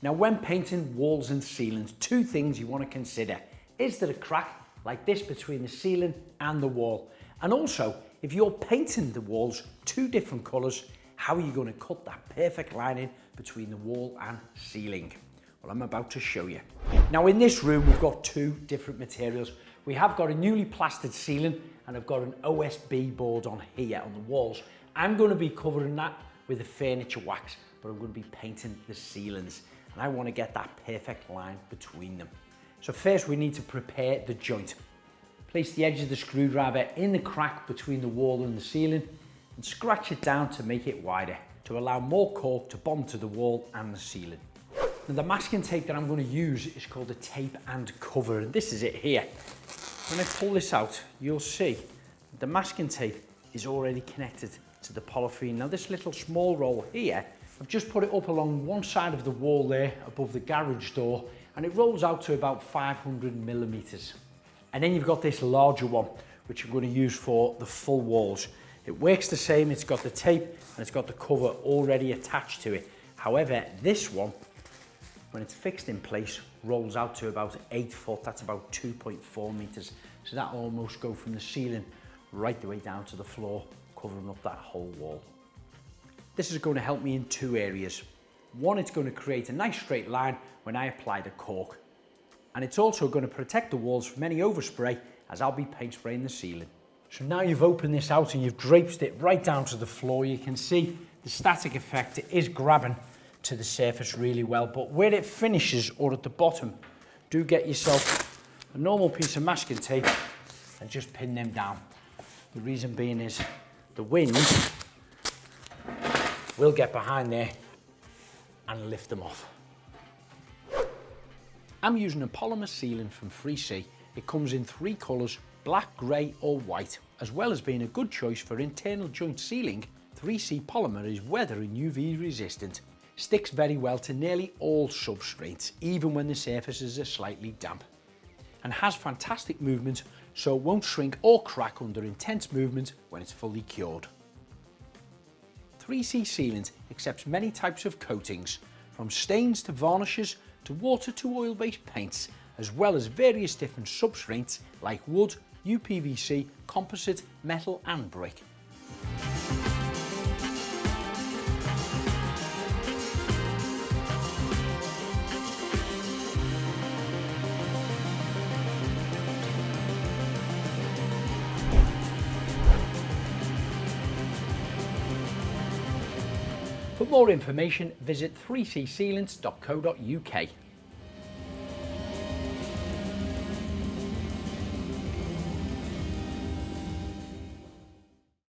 Now when painting walls and ceilings, two things you want to consider. Is there a crack like this between the ceiling and the wall? And also, if you're painting the walls two different colours, how are you going to cut that perfect line in between the wall and ceiling? Well, I'm about to show you. Now in this room, we've got two different materials. We have got a newly plastered ceiling and I've got an OSB board on here on the walls. I'm going to be covering that with a furniture wax, but I'm going to be painting the ceilings and I want to get that perfect line between them. So first we need to prepare the joint. Place the edge of the screwdriver in the crack between the wall and the ceiling and scratch it down to make it wider to allow more cork to bond to the wall and the ceiling. Now the masking tape that I'm going to use is called a tape and cover, and this is it here. When I pull this out, you'll see the masking tape is already connected to the polythene. Now this little small roll here, I've just put it up along one side of the wall there above the garage door, and it rolls out to about 500 millimeters. And then you've got this larger one, which I'm going to use for the full walls. It works the same, it's got the tape and it's got the cover already attached to it. However, this one, when it's fixed in place, rolls out to about 8 foot, that's about 2.4 meters. So that almost go from the ceiling right the way down to the floor, covering up that whole wall. This is going to help me in two areas. One, it's going to create a nice straight line when I apply the cork. And it's also going to protect the walls from any overspray as I'll be paint spraying the ceiling. So now you've opened this out and you've draped it right down to the floor, you can see the static effect is grabbing to the surface really well, but where it finishes or at the bottom, do get yourself a normal piece of masking tape and just pin them down. The reason being is the wind will get behind there and lift them off. I'm using a polymer sealant from 3C. It comes in 3 colours, black, grey or white. As well as being a good choice for internal joint sealing, 3C polymer is weather and UV resistant. Sticks very well to nearly all substrates, even when the surfaces are slightly damp. And has fantastic movement, so it won't shrink or crack under intense movement when it's fully cured. 3C Sealant accepts many types of coatings, from stains to varnishes to water to oil-based paints, as well as various different substrates like wood, UPVC, composite, metal and brick. For more information, visit 3csealants.co.uk.